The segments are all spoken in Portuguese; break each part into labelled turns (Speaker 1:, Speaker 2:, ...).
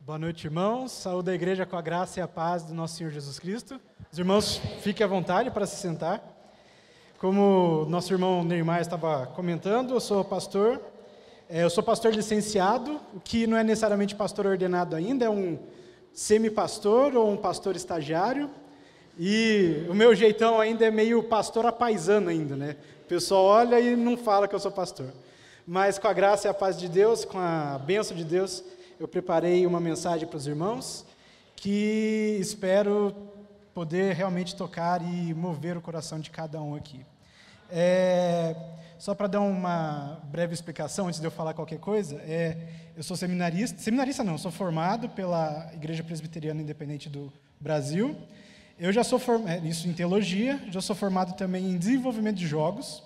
Speaker 1: Boa noite, irmãos. Saúde a igreja com a graça e a paz do nosso Senhor Jesus Cristo. Os irmãos, fiquem à vontade para se sentar. Como nosso irmão Neymar estava comentando, eu sou pastor. Eu sou pastor licenciado, o que não é necessariamente pastor ordenado ainda, é um semi-pastor ou um pastor estagiário. E o meu jeitão ainda é meio pastor apaisano ainda, né? O pessoal olha e não fala que eu sou pastor. Mas com a graça e a paz de Deus, com a bênção de Deus, eu preparei uma mensagem para os irmãos que espero poder realmente tocar e mover o coração de cada um aqui. Só para dar uma breve explicação, antes de eu falar qualquer coisa, eu sou seminarista não, sou formado pela Igreja Presbiteriana Independente do Brasil. Eu já sou formado, isso em teologia, já sou formado também em desenvolvimento de jogos,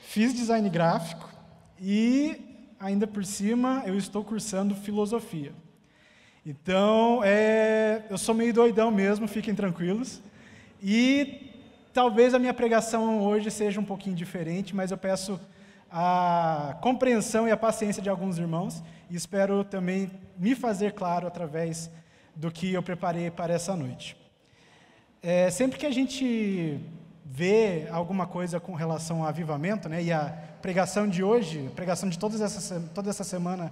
Speaker 1: fiz design gráfico e ainda por cima, eu estou cursando filosofia. Então, eu sou meio doidão mesmo, fiquem tranquilos. E talvez a minha pregação hoje seja um pouquinho diferente, mas eu peço a compreensão e a paciência de alguns irmãos e espero também me fazer claro através do que eu preparei para essa noite. Sempre que a gente vê alguma coisa com relação ao avivamento, né, e a pregação de hoje, a pregação de toda essa semana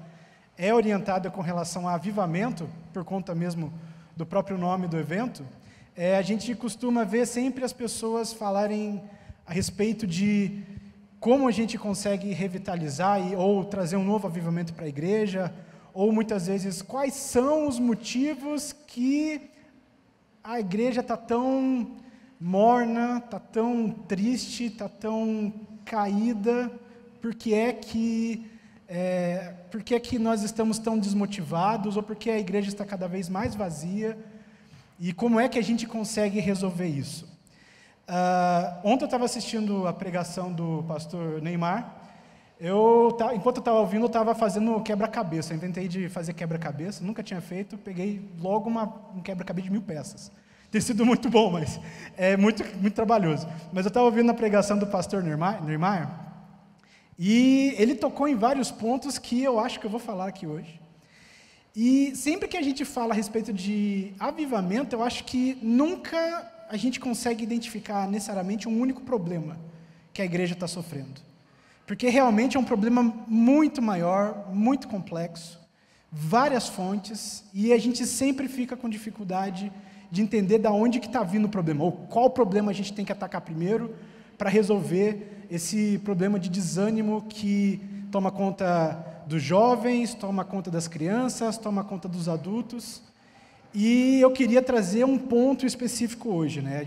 Speaker 1: é orientada com relação a avivamento, por conta mesmo do próprio nome do evento, a gente costuma ver sempre as pessoas falarem a respeito de como a gente consegue revitalizar ou trazer um novo avivamento para a igreja, ou muitas vezes quais são os motivos que a igreja está tão morna, está tão triste, está tão caída, por que é que nós estamos tão desmotivados, ou por que a igreja está cada vez mais vazia, e como é que a gente consegue resolver isso? Ontem eu estava assistindo a pregação do pastor Neymar, enquanto eu estava ouvindo, eu estava fazendo quebra-cabeça, eu inventei de fazer quebra-cabeça, nunca tinha feito, peguei logo um quebra-cabeça de 1000 peças. Tem sido muito bom, mas é muito, muito trabalhoso. Mas eu estava ouvindo a pregação do pastor Neymar, e ele tocou em vários pontos que eu acho que eu vou falar aqui hoje. E sempre que a gente fala a respeito de avivamento, eu acho que nunca a gente consegue identificar necessariamente um único problema que a igreja está sofrendo. Porque realmente é um problema muito maior, muito complexo, várias fontes, e a gente sempre fica com dificuldade de entender de onde que está vindo o problema, ou qual problema a gente tem que atacar primeiro para resolver esse problema de desânimo que toma conta dos jovens, toma conta das crianças, toma conta dos adultos. E eu queria trazer um ponto específico hoje, né?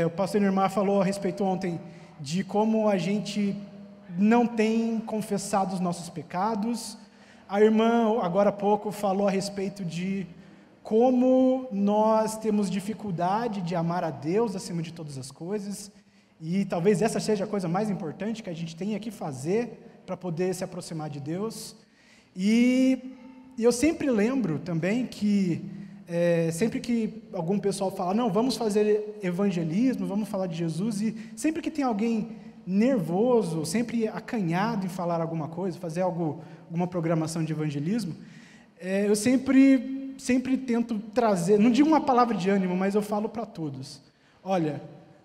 Speaker 1: O pastor Neymar falou a respeito ontem de como a gente não tem confessado os nossos pecados. A irmã, agora há pouco, falou a respeito de como nós temos dificuldade de amar a Deus acima de todas as coisas, e talvez essa seja a coisa mais importante que a gente tenha que fazer para poder se aproximar de Deus. E eu sempre lembro também que, sempre que algum pessoal fala, não, vamos fazer evangelismo, vamos falar de Jesus, e sempre que tem alguém nervoso, sempre acanhado em falar alguma coisa, fazer alguma programação de evangelismo, eu sempre tento trazer, não digo uma palavra de ânimo, mas eu falo para todos, olha,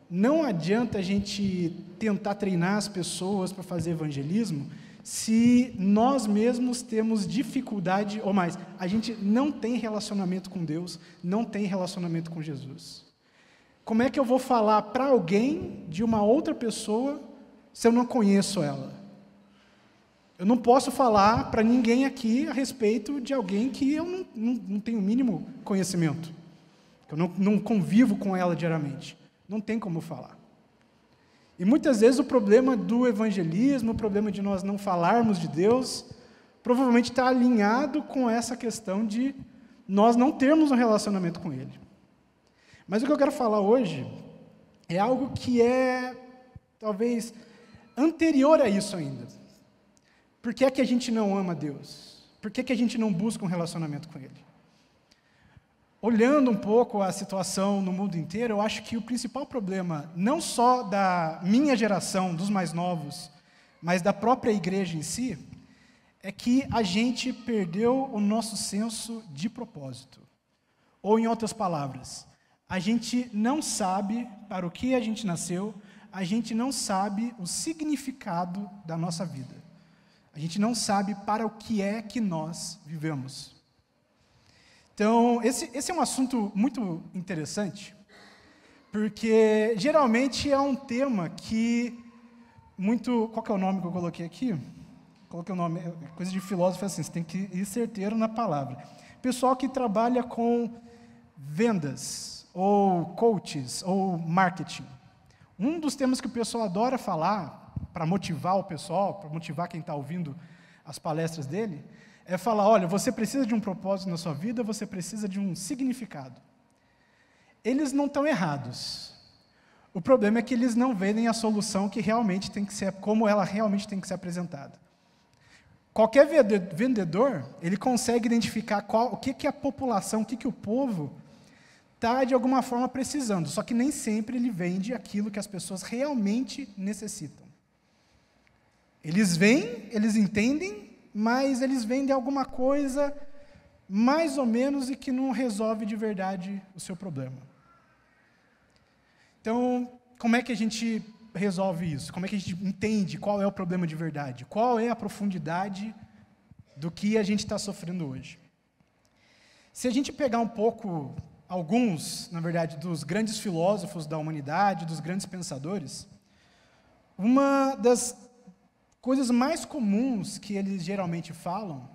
Speaker 1: não adianta a gente tentar treinar as pessoas para fazer evangelismo se nós mesmos temos dificuldade, ou mais, a gente não tem relacionamento com Deus, não tem relacionamento com Jesus. Como é que eu vou falar para alguém de uma outra pessoa se eu não conheço ela? Eu não posso falar para ninguém aqui a respeito de alguém que eu não tenho o mínimo conhecimento, que eu não convivo com ela diariamente. Não tem como falar. E muitas vezes o problema do evangelismo, o problema de nós não falarmos de Deus, provavelmente está alinhado com essa questão de nós não termos um relacionamento com Ele. Mas o que eu quero falar hoje é algo que é, talvez, anterior a isso ainda. Por que é que a gente não ama Deus? Por que é que a gente não busca um relacionamento com Ele? Olhando um pouco a situação no mundo inteiro, eu acho que o principal problema, não só da minha geração, dos mais novos, mas da própria igreja em si, é que a gente perdeu o nosso senso de propósito. Ou, em outras palavras, a gente não sabe para o que a gente nasceu, a gente não sabe o significado da nossa vida. A gente não sabe para o que é que nós vivemos. Então, esse é um assunto muito interessante, porque geralmente é um tema que muito... Qual que é o nome que eu coloquei aqui? Coloquei o nome, coisa de filósofo é assim, você tem que ir certeiro na palavra. Pessoal que trabalha com vendas, ou coaches, ou marketing. Um dos temas que o pessoal adora falar, para motivar o pessoal, para motivar quem está ouvindo as palestras dele, é falar, olha, você precisa de um propósito na sua vida, você precisa de um significado. Eles não estão errados. O problema é que eles não veem a solução que realmente tem que ser, como ela realmente tem que ser apresentada. Qualquer vendedor, ele consegue identificar o que a população, o que o povo está, de alguma forma, precisando. Só que nem sempre ele vende aquilo que as pessoas realmente necessitam. Eles veem, eles entendem, mas eles vendem alguma coisa mais ou menos e que não resolve de verdade o seu problema. Então, como é que a gente resolve isso? Como é que a gente entende qual é o problema de verdade? Qual é a profundidade do que a gente está sofrendo hoje? Se a gente pegar um pouco, alguns, na verdade, dos grandes filósofos da humanidade, dos grandes pensadores, uma das coisas mais comuns que eles geralmente falam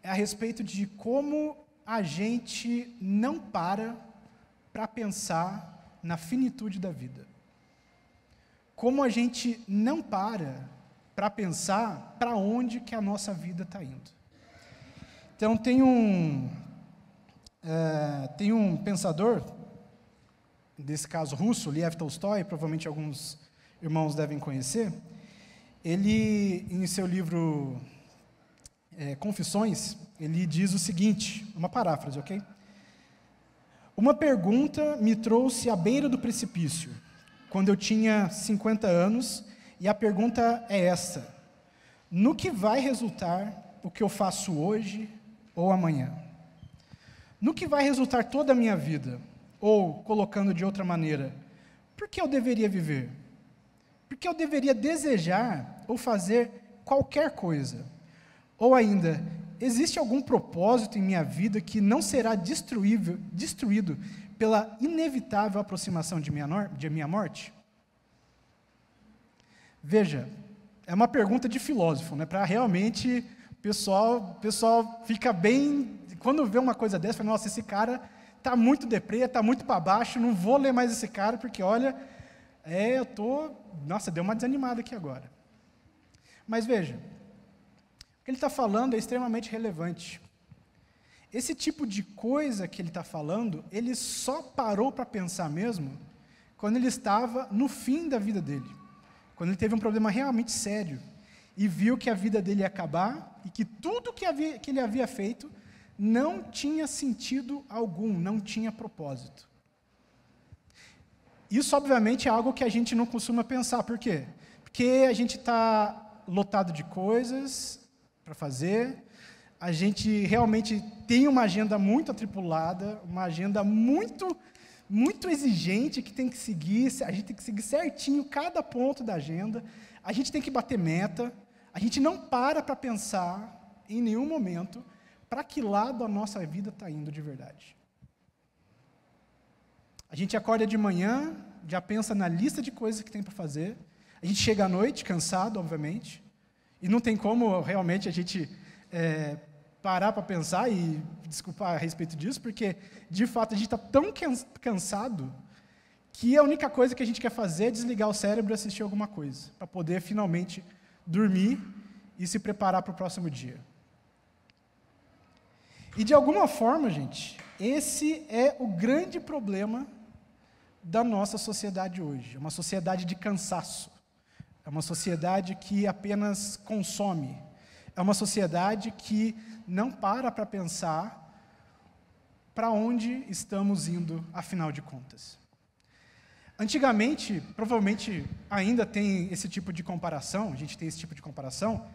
Speaker 1: é a respeito de como a gente não para pensar na finitude da vida. Como a gente não para pensar para onde que a nossa vida está indo. Então, tem um pensador, desse caso russo, Lev Tolstói, provavelmente alguns irmãos devem conhecer. Ele, em seu livro Confissões, ele diz o seguinte, uma paráfrase, ok? Uma pergunta me trouxe à beira do precipício, quando eu tinha 50 anos, e a pergunta é essa: no que vai resultar o que eu faço hoje ou amanhã? No que vai resultar toda a minha vida? Ou, colocando de outra maneira, por que eu deveria viver? Por que eu deveria desejar ou fazer qualquer coisa? Ou ainda, existe algum propósito em minha vida que não será destruído pela inevitável aproximação de minha morte? Veja, é uma pergunta de filósofo, né? Para realmente o pessoal fica bem, quando vê uma coisa dessa, fala, nossa, esse cara está muito deprê, está muito para baixo, não vou ler mais esse cara, porque olha, nossa, deu uma desanimada aqui agora. Mas veja, o que ele está falando é extremamente relevante. Esse tipo de coisa que ele está falando, ele só parou para pensar mesmo quando ele estava no fim da vida dele. Quando ele teve um problema realmente sério e viu que a vida dele ia acabar e que tudo que ele havia feito não tinha sentido algum, não tinha propósito. Isso, obviamente, é algo que a gente não costuma pensar. Por quê? Porque a gente está lotado de coisas para fazer, a gente realmente tem uma agenda muito atribulada, uma agenda muito, muito exigente que tem que seguir, a gente tem que seguir certinho cada ponto da agenda, a gente tem que bater meta, a gente não para pensar em nenhum momento para que lado a nossa vida está indo de verdade. A gente acorda de manhã, já pensa na lista de coisas que tem para fazer, a gente chega à noite cansado, obviamente, e não tem como realmente a gente parar para pensar e desculpar a respeito disso, porque, de fato, a gente está tão cansado que a única coisa que a gente quer fazer é desligar o cérebro e assistir alguma coisa, para poder, finalmente, dormir e se preparar para o próximo dia. E, de alguma forma, gente, esse é o grande problema da nossa sociedade hoje. É uma sociedade de cansaço. É uma sociedade que apenas consome. É uma sociedade que não para pensar para onde estamos indo, afinal de contas. Antigamente, provavelmente ainda tem esse tipo de comparação, a gente tem esse tipo de comparação,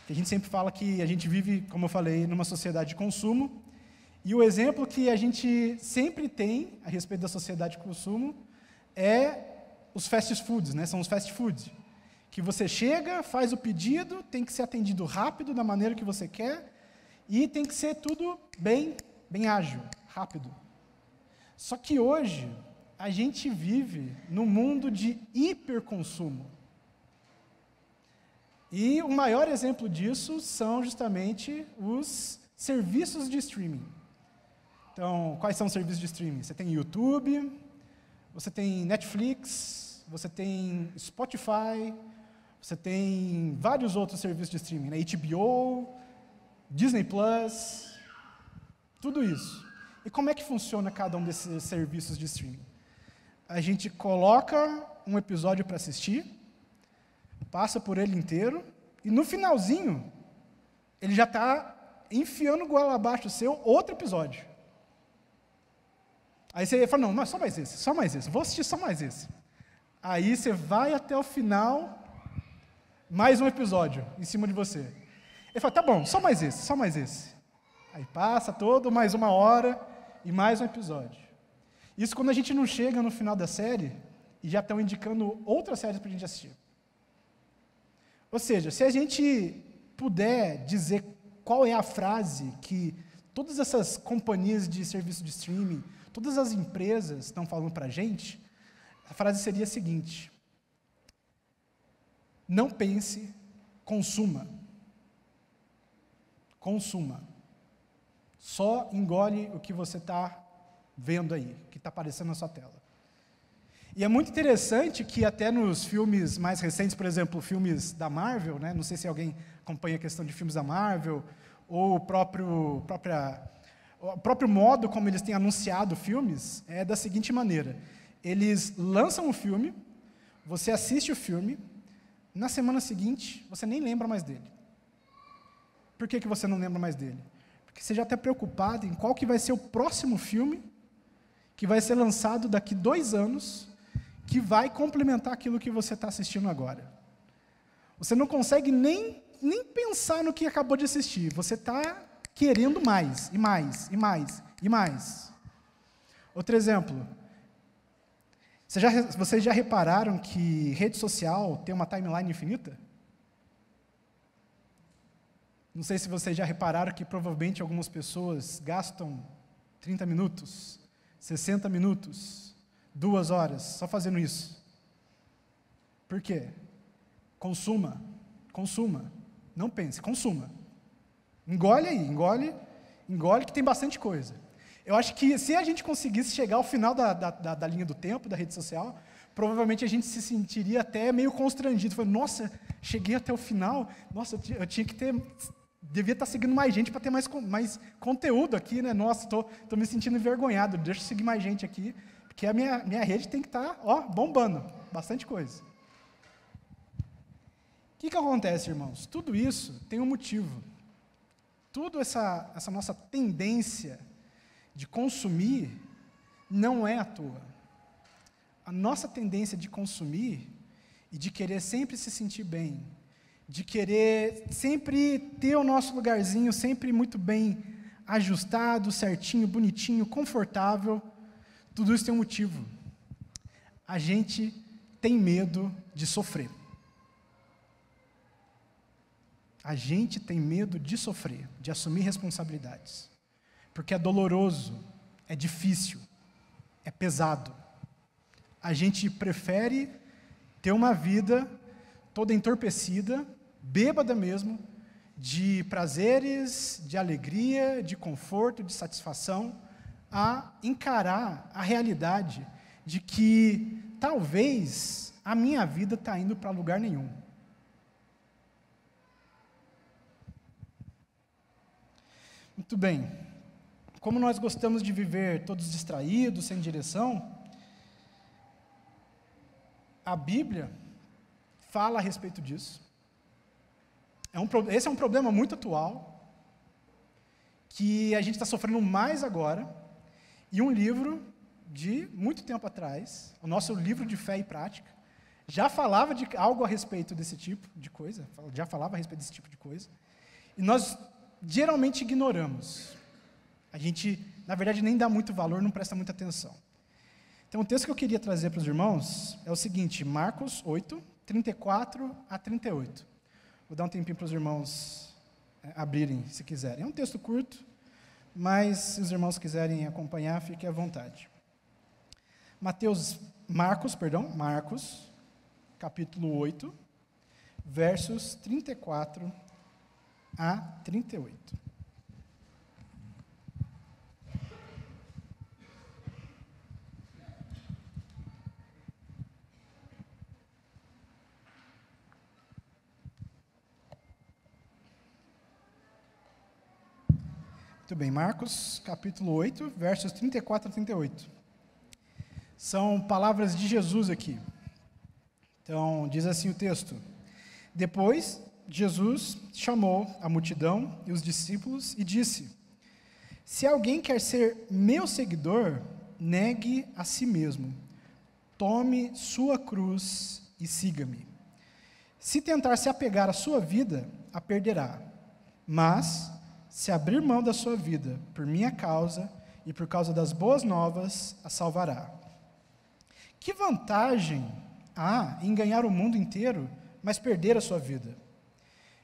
Speaker 1: que que a gente sempre fala que a gente vive, como eu falei, numa sociedade de consumo, e o exemplo que a gente sempre tem a respeito da sociedade de consumo é os fast foods, né? São os fast foods, que você chega, faz o pedido, tem que ser atendido rápido, da maneira que você quer, e tem que ser tudo bem ágil, rápido. Só que hoje, a gente vive num mundo de hiperconsumo. E o maior exemplo disso são justamente os serviços de streaming. Então, quais são os serviços de streaming? Você tem YouTube, você tem Netflix, você tem Spotify, você tem vários outros serviços de streaming, né? HBO, Disney Plus, tudo isso. E como é que funciona cada um desses serviços de streaming? A gente coloca um episódio para assistir, passa por ele inteiro, e no finalzinho, ele já está enfiando goela abaixo seu outro episódio. Aí você fala, não, mas só mais esse, vou assistir só mais esse. Aí você vai até o final, mais um episódio em cima de você. Ele fala, tá bom, só mais esse. Aí passa todo, mais 1 hora e mais um episódio. Isso quando a gente não chega no final da série e já estão indicando outras séries para a gente assistir. Ou seja, se a gente puder dizer qual é a frase que todas essas companhias de serviço de streaming, todas as empresas estão falando para a gente, a frase seria a seguinte: não pense, consuma. Consuma. Só engole o que você está vendo aí, que está aparecendo na sua tela. E é muito interessante que até nos filmes mais recentes, por exemplo, filmes da Marvel, né, não sei se alguém acompanha a questão de filmes da Marvel, ou o próprio modo como eles têm anunciado filmes, é da seguinte maneira: eles lançam um filme, você assiste o filme, na semana seguinte, você nem lembra mais dele. Por que você não lembra mais dele? Porque você já está preocupado em qual que vai ser o próximo filme, que vai ser lançado daqui 2 anos, que vai complementar aquilo que você está assistindo agora. Você não consegue nem pensar no que acabou de assistir, você está querendo mais, e mais, e mais, e mais. Outro exemplo, vocês já repararam que rede social tem uma timeline infinita? Não sei se vocês já repararam que provavelmente algumas pessoas gastam 30 minutos, 60 minutos, 2 horas, só fazendo isso. Por quê? Consuma. Não pense, consuma. Engole aí, engole que tem bastante coisa. Eu acho que se a gente conseguisse chegar ao final da linha do tempo, da rede social, provavelmente a gente se sentiria até meio constrangido. Falando, nossa, cheguei até o final, nossa, eu tinha que ter... Devia estar seguindo mais gente para ter mais conteúdo aqui, né? Nossa, estou me sentindo envergonhado, deixa eu seguir mais gente aqui, porque a minha rede tem que estar, bombando, bastante coisa. O que acontece, irmãos? Tudo isso tem um motivo. Toda essa nossa tendência de consumir não é à toa. A nossa tendência de consumir e de querer sempre se sentir bem, de querer sempre ter o nosso lugarzinho sempre muito bem ajustado, certinho, bonitinho, confortável, tudo isso tem um motivo. A gente tem medo de sofrer. A gente tem medo de sofrer, de assumir responsabilidades. Porque é doloroso, é difícil, é pesado. A gente prefere ter uma vida toda entorpecida, bêbada mesmo, de prazeres, de alegria, de conforto, de satisfação, a encarar a realidade de que talvez a minha vida está indo para lugar nenhum. Muito bem. Como nós gostamos de viver todos distraídos, sem direção, a Bíblia fala a respeito disso. Esse é um problema muito atual, que a gente está sofrendo mais agora, e um livro de muito tempo atrás, o nosso livro de fé e prática, já falava de algo a respeito desse tipo de coisa, já falava a respeito desse tipo de coisa, e nós geralmente ignoramos. A gente, na verdade, nem dá muito valor, não presta muita atenção. Então, o texto que eu queria trazer para os irmãos é o seguinte, Marcos 8, 34 a 38. Vou dar um tempinho para os irmãos abrirem, se quiserem. É um texto curto, mas se os irmãos quiserem acompanhar, fiquem à vontade. Marcos, capítulo 8, versos 34 a 38. Muito bem, Marcos, capítulo 8, versos 34 a 38. São palavras de Jesus aqui. Então, diz assim o texto. Depois, Jesus chamou a multidão e os discípulos e disse: se alguém quer ser meu seguidor, negue a si mesmo. Tome sua cruz e siga-me. Se tentar se apegar à sua vida, a perderá. Mas, se abrir mão da sua vida por minha causa e por causa das boas novas, a salvará. Que vantagem há em ganhar o mundo inteiro, mas perder a sua vida?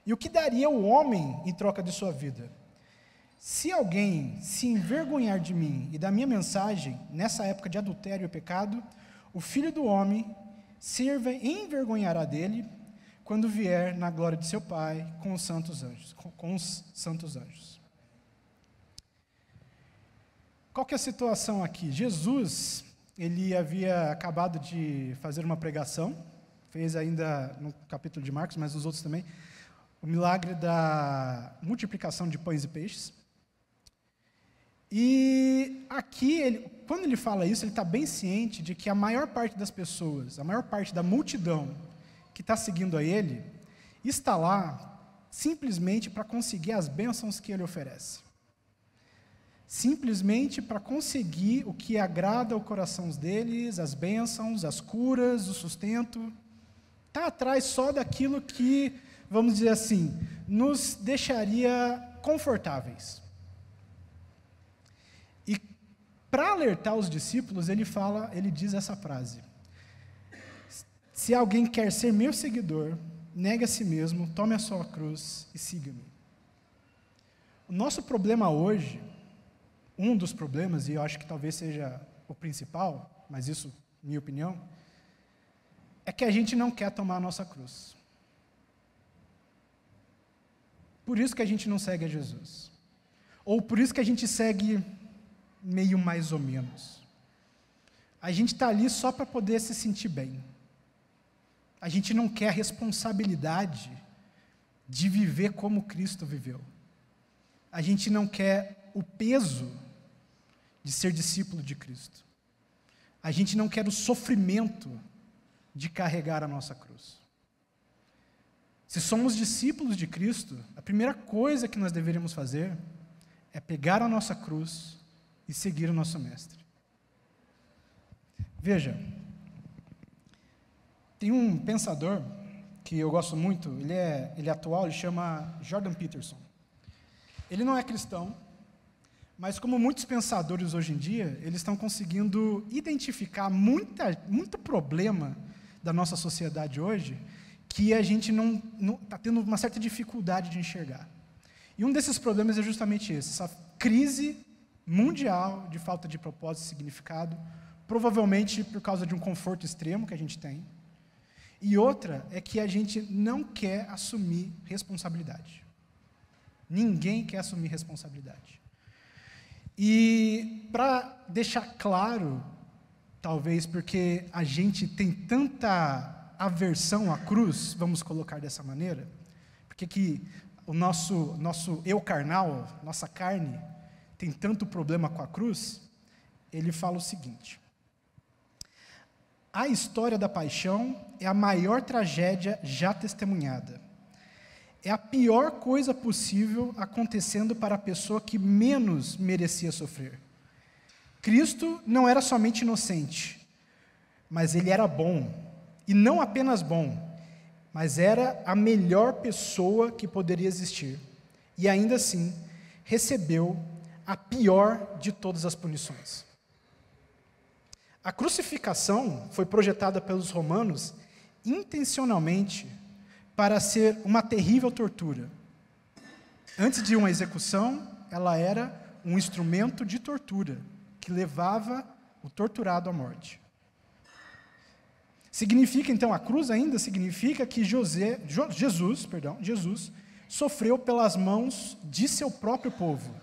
Speaker 1: E o que daria o homem em troca de sua vida? Se alguém se envergonhar de mim e da minha mensagem, nessa época de adultério e pecado, o Filho do Homem se envergonhará dele quando vier na glória de seu Pai com os santos anjos. Qual que é a situação aqui? Jesus, ele havia acabado de fazer uma pregação, fez ainda no capítulo de Marcos, mas nos outros também, o milagre da multiplicação de pães e peixes. E aqui, quando ele fala isso, ele está bem ciente de que a maior parte das pessoas, a maior parte da multidão que está seguindo a ele, está lá simplesmente para conseguir as bênçãos que ele oferece. Simplesmente para conseguir o que agrada ao coração deles, as bênçãos, as curas, o sustento. Está atrás só daquilo que, vamos dizer assim, nos deixaria confortáveis. E para alertar os discípulos, ele diz essa frase: se alguém quer ser meu seguidor, negue a si mesmo, tome a sua cruz e siga-me. O nosso problema hoje, um dos problemas, e eu acho que talvez seja o principal, mas isso, minha opinião, é que a gente não quer tomar a nossa cruz. Por isso que a gente não segue a Jesus. Ou por isso que a gente segue meio mais ou menos. A gente está ali só para poder se sentir bem. A gente não quer a responsabilidade de viver como Cristo viveu. A gente não quer o peso de ser discípulo de Cristo. A gente não quer o sofrimento de carregar a nossa cruz. Se somos discípulos de Cristo, a primeira coisa que nós deveríamos fazer é pegar a nossa cruz e seguir o nosso Mestre. Veja, tem um pensador que eu gosto muito, ele é atual, ele chama Jordan Peterson. Ele não é cristão, mas como muitos pensadores hoje em dia, eles estão conseguindo identificar muito problema da nossa sociedade hoje, que a gente não está tendo uma certa dificuldade de enxergar. E um desses problemas é justamente esse, essa crise mundial de falta de propósito e significado, provavelmente por causa de um conforto extremo que a gente tem. E outra é que a gente não quer assumir responsabilidade. Ninguém quer assumir responsabilidade. E para deixar claro, talvez porque a gente tem tanta aversão à cruz, vamos colocar dessa maneira, porque que o nosso eu carnal, nossa carne, tem tanto problema com a cruz, ele fala o seguinte: a história da paixão é a maior tragédia já testemunhada. É a pior coisa possível acontecendo para a pessoa que menos merecia sofrer. Cristo não era somente inocente, mas ele era bom E não apenas bom, mas era a melhor pessoa que poderia existir. E ainda assim, recebeu a pior de todas as punições. A crucificação foi projetada pelos romanos intencionalmente para ser uma terrível tortura. Antes de uma execução, ela era um instrumento de tortura que levava o torturado à morte. Significa, então, a cruz ainda significa que Jesus sofreu pelas mãos de seu próprio povo.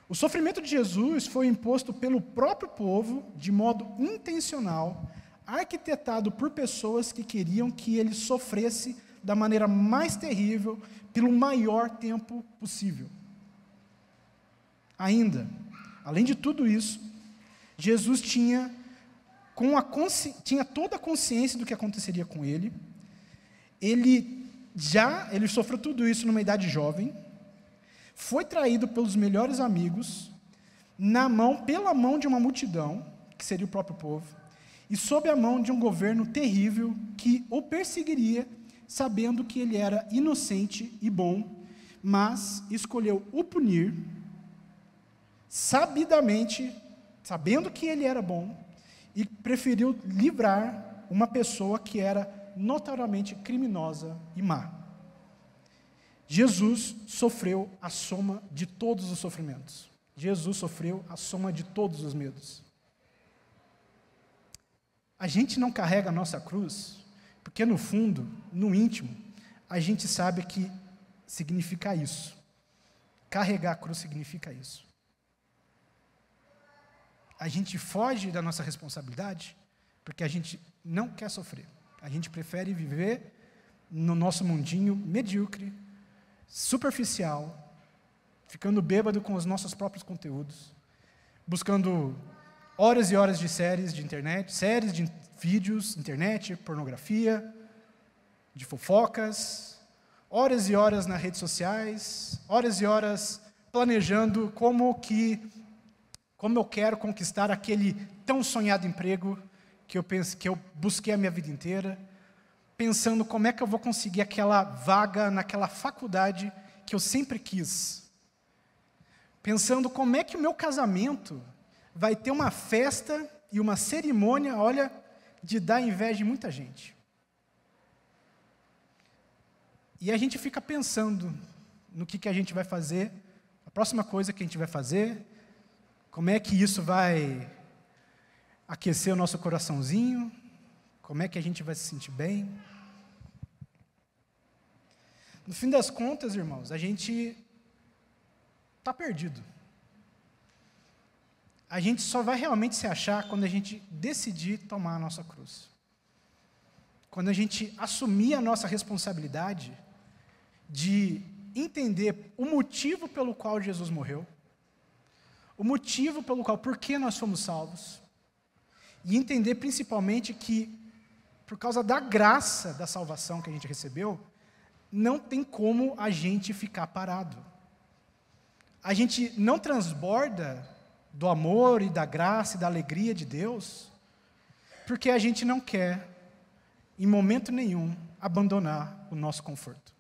Speaker 1: O sofrimento de Jesus foi imposto pelo próprio povo de modo intencional, arquitetado por pessoas que queriam que ele sofresse da maneira mais terrível, pelo maior tempo possível. Ainda, além de tudo isso, Jesus tinha toda a consciência do que aconteceria com ele. Ele sofreu tudo isso numa idade jovem, foi traído pelos melhores amigos, pela mão de uma multidão, que seria o próprio povo, e sob a mão de um governo terrível que o perseguiria, sabendo que ele era inocente e bom, mas escolheu o punir, sabidamente, sabendo que ele era bom, e preferiu livrar uma pessoa que era notoriamente criminosa e má. Jesus sofreu a soma de todos os sofrimentos. Jesus sofreu a soma de todos os medos. A gente não carrega a nossa cruz, porque no fundo, no íntimo, a gente sabe que significa isso. Carregar a cruz significa isso. A gente foge da nossa responsabilidade, porque a gente não quer sofrer. A gente prefere viver no nosso mundinho medíocre, superficial, ficando bêbado com os nossos próprios conteúdos, buscando horas e horas de séries de internet, séries de vídeos, internet, pornografia, de fofocas, horas e horas nas redes sociais, horas e horas planejando como eu quero conquistar aquele tão sonhado emprego que eu busquei a minha vida inteira, pensando como é que eu vou conseguir aquela vaga naquela faculdade que eu sempre quis. Pensando como é que o meu casamento vai ter uma festa e uma cerimônia, olha, de dar inveja de muita gente. E a gente fica pensando no que a gente vai fazer, a próxima coisa que a gente vai fazer, como é que isso vai aquecer o nosso coraçãozinho, como é que a gente vai se sentir bem. No fim das contas, irmãos, a gente está perdido. A gente só vai realmente se achar quando a gente decidir tomar a nossa cruz. Quando a gente assumir a nossa responsabilidade de entender o motivo pelo qual Jesus morreu, o motivo pelo qual, por que nós fomos salvos, e entender principalmente que, por causa da graça da salvação que a gente recebeu, não tem como a gente ficar parado. A gente não transborda do amor e da graça e da alegria de Deus, porque a gente não quer, em momento nenhum, abandonar o nosso conforto.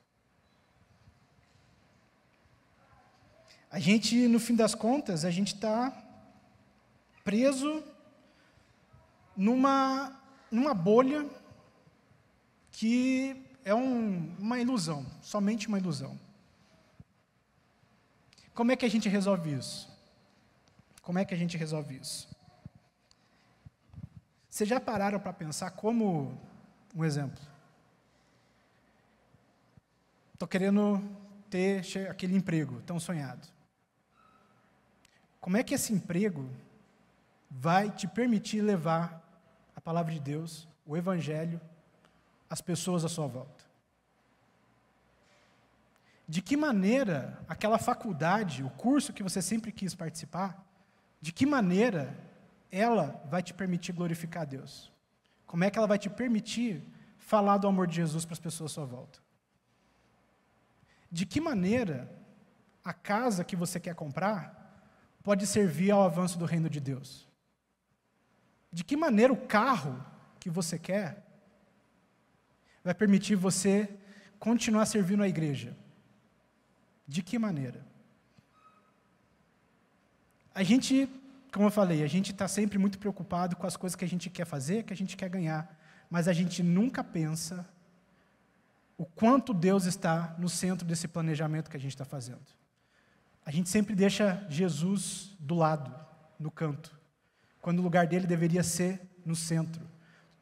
Speaker 1: A gente, no fim das contas, a gente está preso numa bolha que é uma ilusão, somente uma ilusão. Como é que a gente resolve isso? Como é que a gente resolve isso? Vocês já pararam para pensar como, um exemplo, estou querendo ter aquele emprego tão sonhado. Como é que esse emprego vai te permitir levar a palavra de Deus, o Evangelho, às pessoas à sua volta? De que maneira aquela faculdade, o curso que você sempre quis participar, de que maneira ela vai te permitir glorificar a Deus? Como é que ela vai te permitir falar do amor de Jesus para as pessoas à sua volta? De que maneira a casa que você quer comprar pode servir ao avanço do reino de Deus? De que maneira o carro que você quer vai permitir você continuar servindo a igreja. De que maneira? A gente, como eu falei, a gente está sempre muito preocupado com as coisas que a gente quer fazer, que a gente quer ganhar, mas a gente nunca pensa o quanto Deus está no centro desse planejamento que a gente está fazendo. A gente sempre deixa Jesus do lado, no canto, quando o lugar dele deveria ser no centro.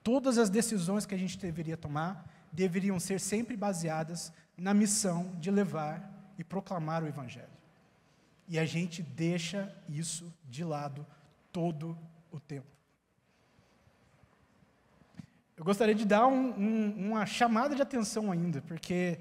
Speaker 1: Todas as decisões que a gente deveria tomar deveriam ser sempre baseadas na missão de levar e proclamar o Evangelho. E a gente deixa isso de lado todo o tempo. Eu gostaria de dar uma chamada de atenção ainda, porque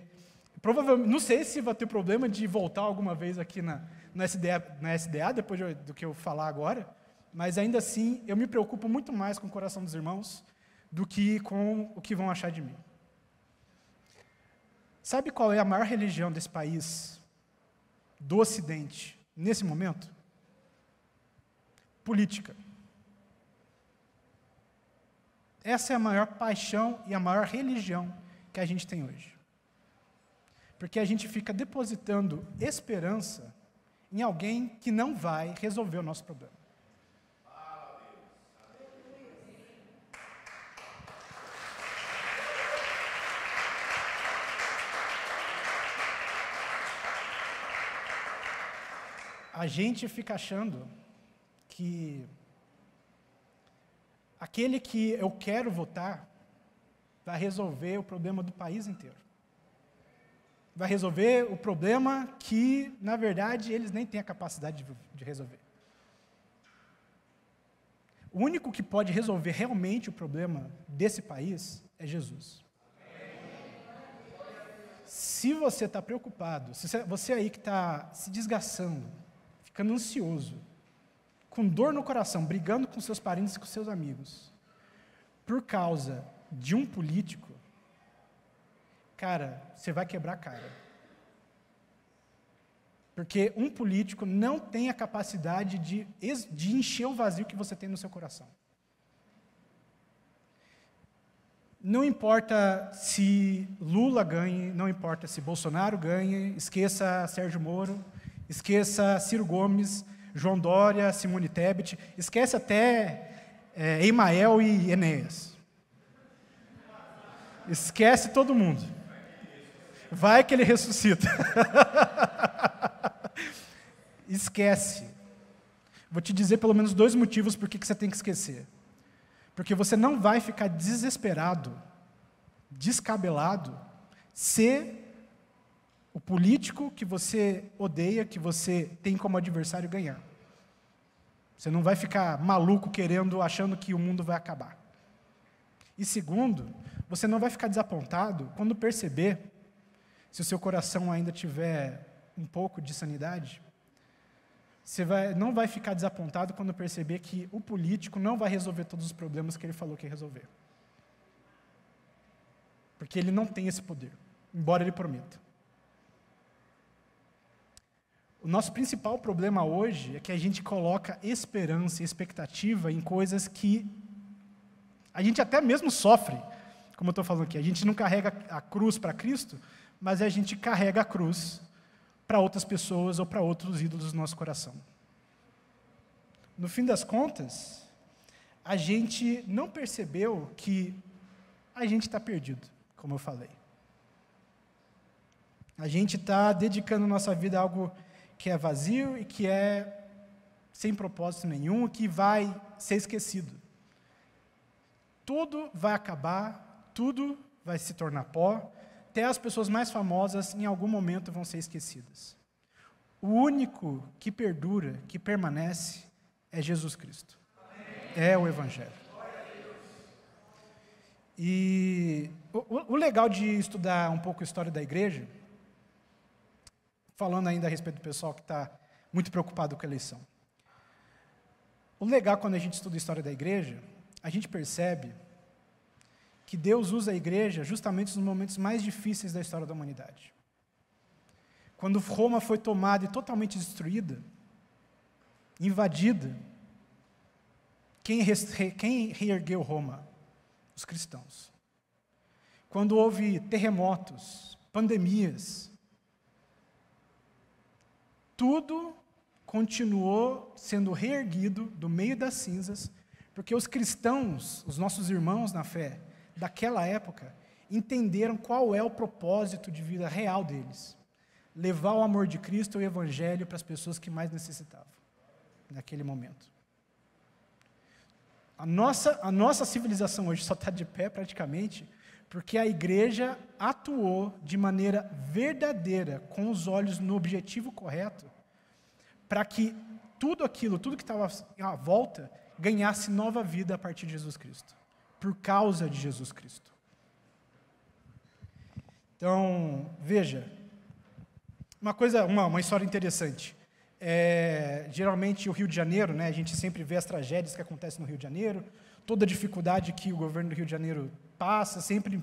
Speaker 1: provavelmente, não sei se vai ter problema de voltar alguma vez aqui na SDA depois do que eu falar agora, mas ainda assim eu me preocupo muito mais com o coração dos irmãos do que com o que vão achar de mim. Sabe qual é a maior religião desse país, do Ocidente, nesse momento? Política. Essa é a maior paixão e a maior religião que a gente tem hoje. Porque a gente fica depositando esperança em alguém que não vai resolver o nosso problema. A gente fica achando que aquele que eu quero votar vai resolver o problema do país inteiro. Vai resolver o problema que, na verdade, eles nem têm a capacidade de resolver. O único que pode resolver realmente o problema desse país é Jesus. Se você está preocupado, se você aí que está se desgastando, ficando ansioso, com dor no coração, brigando com seus parentes e com seus amigos, por causa de um político, cara, você vai quebrar a cara. Porque um político não tem a capacidade de encher o vazio que você tem no seu coração. Não importa se Lula ganhe, não importa se Bolsonaro ganhe, esqueça Sérgio Moro, esqueça Ciro Gomes, João Dória, Simone Tebet, esquece até Emael e Enéas. Esquece todo mundo. Vai que ele ressuscita. Esquece. Vou te dizer pelo menos 2 motivos por que você tem que esquecer. Porque você não vai ficar desesperado, descabelado, se o político que você odeia, que você tem como adversário, ganhar. Você não vai ficar maluco achando que o mundo vai acabar. E segundo, você não vai ficar desapontado quando perceber, se o seu coração ainda tiver um pouco de sanidade, não vai ficar desapontado quando perceber que o político não vai resolver todos os problemas que ele falou que ia resolver. Porque ele não tem esse poder, embora ele prometa. O nosso principal problema hoje é que a gente coloca esperança e expectativa em coisas que a gente até mesmo sofre, como eu estou falando aqui. A gente não carrega a cruz para Cristo, mas a gente carrega a cruz para outras pessoas ou para outros ídolos do nosso coração. No fim das contas, a gente não percebeu que a gente está perdido, como eu falei. A gente está dedicando nossa vida a algo que é vazio e que é sem propósito nenhum, que vai ser esquecido. Tudo vai acabar, tudo vai se tornar pó, até as pessoas mais famosas em algum momento vão ser esquecidas. O único que perdura, que permanece, é Jesus Cristo. É o Evangelho. E o legal de estudar um pouco a história da igreja, falando ainda a respeito do pessoal que está muito preocupado com a eleição. O legal quando a gente estuda a história da igreja, a gente percebe que Deus usa a igreja justamente nos momentos mais difíceis da história da humanidade. Quando Roma foi tomada e totalmente destruída, invadida, quem reergueu Roma? Os cristãos. quando houve terremotos, pandemias, tudo continuou sendo reerguido do meio das cinzas, porque os cristãos, os nossos irmãos na fé, daquela época, entenderam qual é o propósito de vida real deles. Levar o amor de Cristo e o Evangelho para as pessoas que mais necessitavam, naquele momento. A nossa civilização hoje só está de pé, praticamente, porque a igreja atuou de maneira verdadeira, com os olhos no objetivo correto, para que tudo que estava à volta ganhasse nova vida a partir de Jesus Cristo, por causa de Jesus Cristo. Então, veja, uma história interessante. Geralmente o Rio de Janeiro, né, a gente sempre vê as tragédias que acontecem no Rio de Janeiro, toda a dificuldade que o governo do Rio de Janeiro passa, sempre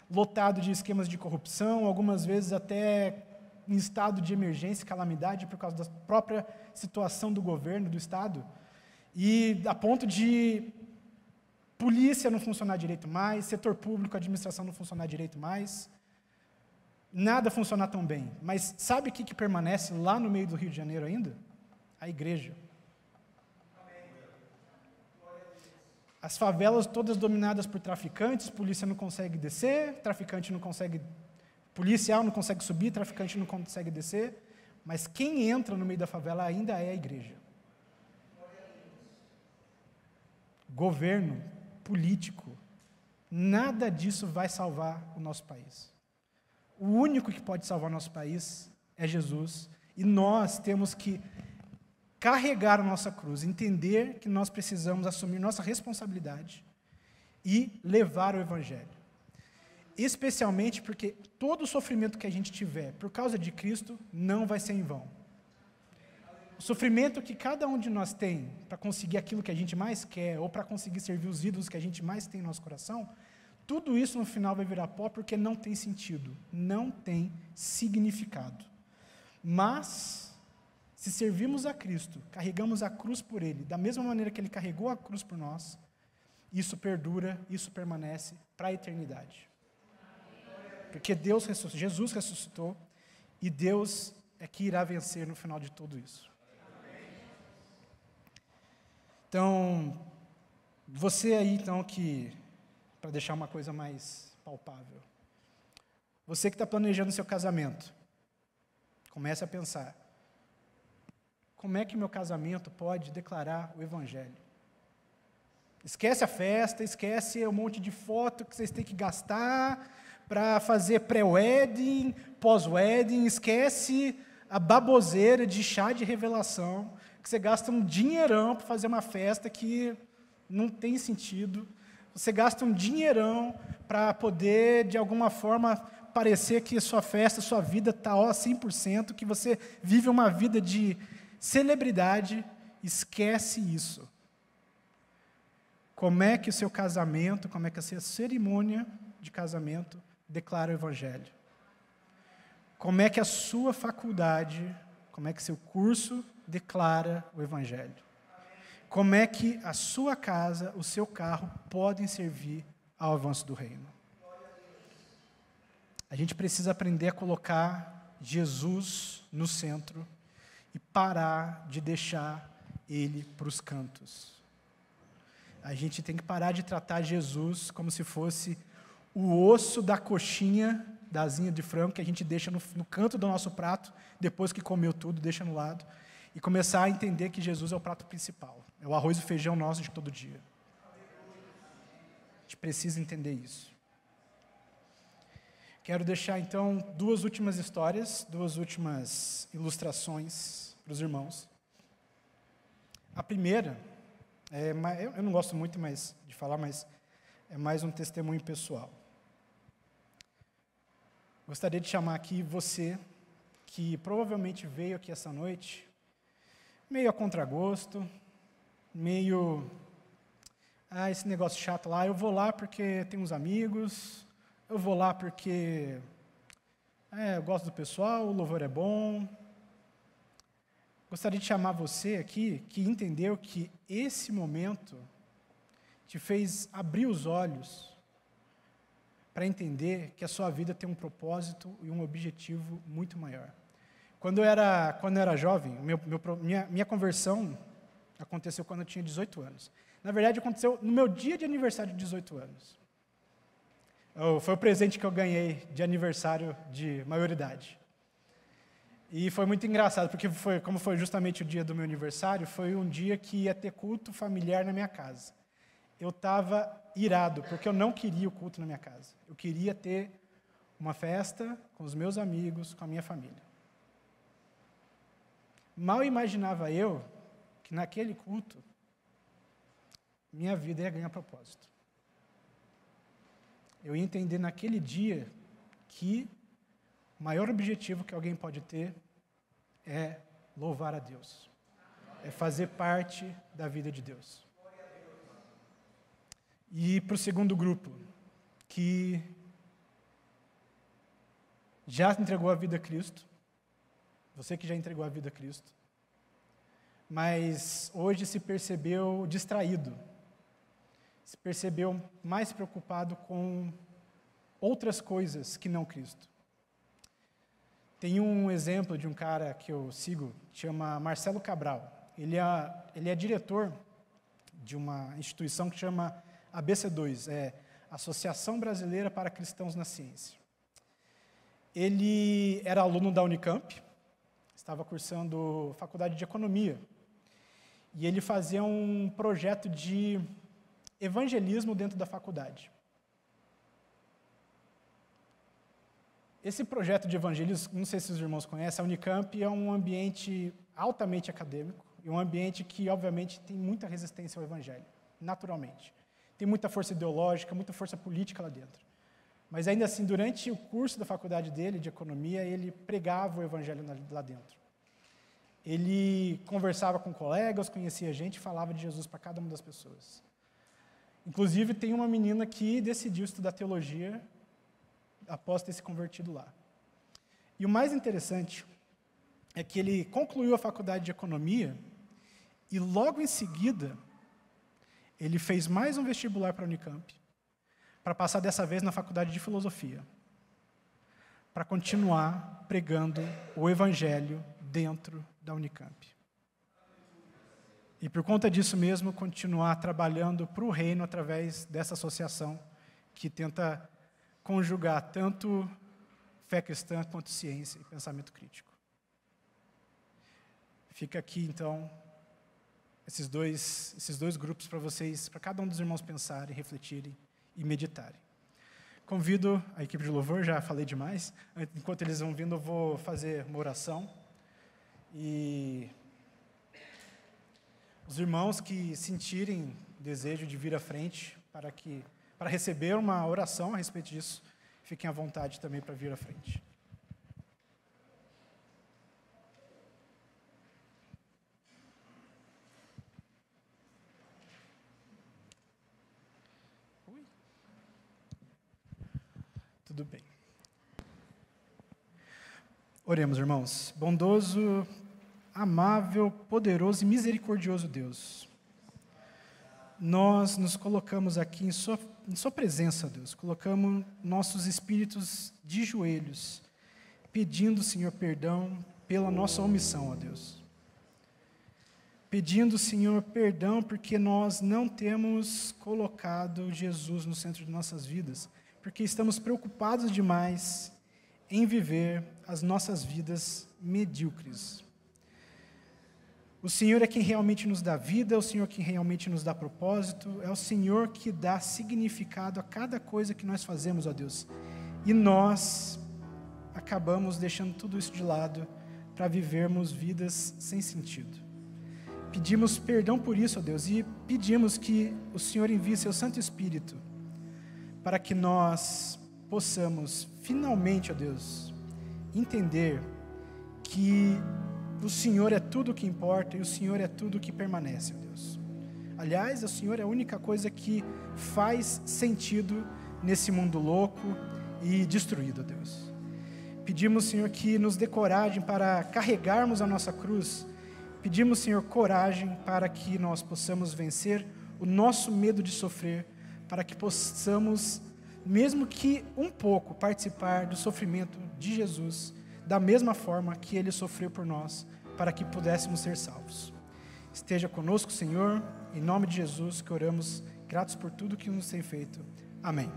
Speaker 1: lotado de esquemas de corrupção, algumas vezes até em estado de emergência, calamidade, por causa da própria situação do governo, do Estado, e a ponto de polícia não funcionar direito mais, setor público, administração não funcionar direito mais, nada funcionar tão bem. Mas sabe o que permanece lá no meio do Rio de Janeiro ainda? A igreja. As favelas todas dominadas por traficantes, polícia não consegue descer, traficante não consegue, policial não consegue subir, traficante não consegue descer, mas quem entra no meio da favela ainda é a igreja. Governo, político, nada disso vai salvar o nosso país. O único que pode salvar o nosso país é Jesus, e nós temos que carregar a nossa cruz, entender que nós precisamos assumir nossa responsabilidade e levar o Evangelho. Especialmente porque todo o sofrimento que a gente tiver por causa de Cristo não vai ser em vão. O sofrimento que cada um de nós tem para conseguir aquilo que a gente mais quer, ou para conseguir servir os ídolos que a gente mais tem no nosso coração, tudo isso no final vai virar pó porque não tem sentido, não tem significado. Mas, se servimos a Cristo, carregamos a cruz por Ele, da mesma maneira que Ele carregou a cruz por nós, isso perdura, isso permanece para a eternidade. Porque Jesus ressuscitou, e Deus é que irá vencer no final de tudo isso. Então, você aí, então, para deixar uma coisa mais palpável, você que está planejando seu casamento, comece a pensar, como é que meu casamento pode declarar o Evangelho? Esquece a festa, esquece um monte de foto que vocês têm que gastar para fazer pré-wedding, pós-wedding, esquece a baboseira de chá de revelação, que você gasta um dinheirão para fazer uma festa que não tem sentido. Você gasta um dinheirão para poder, de alguma forma, parecer que sua festa, sua vida está 100%, que você vive uma vida de celebridade. Esquece isso. Como é que o seu casamento, como é que a sua cerimônia de casamento declara o Evangelho? Como é que a sua faculdade, como é que seu curso declara o Evangelho? Como é que a sua casa, o seu carro podem servir ao avanço do reino? A gente precisa aprender a colocar Jesus no centro e parar de deixar Ele para os cantos. A gente tem que parar de tratar Jesus como se fosse o osso da coxinha, da asinha de frango, que a gente deixa no canto do nosso prato, depois que comeu tudo, deixa no lado, e começar a entender que Jesus é o prato principal, é o arroz e feijão nosso de todo dia. A gente precisa entender isso. Quero deixar, então, duas últimas histórias, duas últimas ilustrações para os irmãos. A primeira, eu não gosto muito de falar, mas é mais um testemunho pessoal. Gostaria de chamar aqui você, que provavelmente veio aqui essa noite, meio a contragosto, meio, esse negócio chato lá, eu vou lá porque tem uns amigos, eu vou lá porque eu gosto do pessoal, o louvor é bom. Gostaria de chamar você aqui, que entendeu que esse momento te fez abrir os olhos para entender que a sua vida tem um propósito e um objetivo muito maior. Quando eu era jovem, minha conversão aconteceu quando eu tinha 18 anos. Na verdade, aconteceu no meu dia de aniversário de 18 anos. Foi o presente que eu ganhei de aniversário de maioridade. E foi muito engraçado, porque como foi justamente o dia do meu aniversário, foi um dia que ia ter culto familiar na minha casa. Eu estava irado, porque eu não queria o culto na minha casa. Eu queria ter uma festa com os meus amigos, com a minha família. Mal imaginava eu que naquele culto, minha vida ia ganhar propósito. Eu ia entender naquele dia que o maior objetivo que alguém pode ter é louvar a Deus. É fazer parte da vida de Deus. E para o segundo grupo, que já entregou a vida a Cristo, você que já entregou a vida a Cristo, mas hoje se percebeu distraído, se percebeu mais preocupado com outras coisas que não Cristo. Tem um exemplo de um cara que eu sigo, chama Marcelo Cabral. Ele é diretor de uma instituição que chama ABC2, Associação Brasileira para Cristãos na Ciência. Ele era aluno da Unicamp, estava cursando faculdade de Economia, e ele fazia um projeto de evangelismo dentro da faculdade. Esse projeto de evangelismo, não sei se os irmãos conhecem, a Unicamp é um ambiente altamente acadêmico, e um ambiente que, obviamente, tem muita resistência ao evangelho, naturalmente. Tem muita força ideológica, muita força política lá dentro. Mas ainda assim, durante o curso da faculdade dele, de economia, ele pregava o evangelho lá dentro. Ele conversava com colegas, conhecia gente e falava de Jesus para cada uma das pessoas. Inclusive, tem uma menina que decidiu estudar teologia após ter se convertido lá. E o mais interessante é que ele concluiu a faculdade de economia e logo em seguida ele fez mais um vestibular para a Unicamp, para passar dessa vez na faculdade de filosofia, para continuar pregando o evangelho dentro da Unicamp. E por conta disso mesmo, continuar trabalhando para o reino através dessa associação que tenta conjugar tanto fé cristã quanto ciência e pensamento crítico. Fica aqui, então, esses dois grupos para vocês, para cada um dos irmãos pensarem, refletirem e meditarem. Convido a equipe de louvor, já falei demais. Enquanto eles vão vindo, eu vou fazer uma oração. E os irmãos que sentirem desejo de vir à frente para receber uma oração a respeito disso, fiquem à vontade também para vir à frente. Tudo bem. Oremos, irmãos. Bondoso, amável, poderoso e misericordioso Deus, nós nos colocamos aqui em sua presença, Deus. Colocamos nossos espíritos de joelhos, pedindo, Senhor, perdão pela nossa omissão, ó Deus. Pedindo, Senhor, perdão porque nós não temos colocado Jesus no centro de nossas vidas, porque estamos preocupados demais em viver as nossas vidas medíocres. O Senhor é quem realmente nos dá vida, é o Senhor quem realmente nos dá propósito, é o Senhor que dá significado a cada coisa que nós fazemos, ó Deus. E nós acabamos deixando tudo isso de lado para vivermos vidas sem sentido. Pedimos perdão por isso, ó Deus, e pedimos que o Senhor envie seu Santo Espírito para que nós possamos finalmente, ó Deus, entender que o Senhor é tudo o que importa e o Senhor é tudo o que permanece, ó Deus. Aliás, o Senhor é a única coisa que faz sentido nesse mundo louco e destruído, ó Deus. Pedimos, Senhor, que nos dê coragem para carregarmos a nossa cruz. Pedimos, Senhor, coragem para que nós possamos vencer o nosso medo de sofrer, para que possamos mesmo que um pouco, participar do sofrimento de Jesus, da mesma forma que Ele sofreu por nós, para que pudéssemos ser salvos. Esteja conosco, Senhor, em nome de Jesus, que oramos, gratos por tudo que nos tem feito. Amém.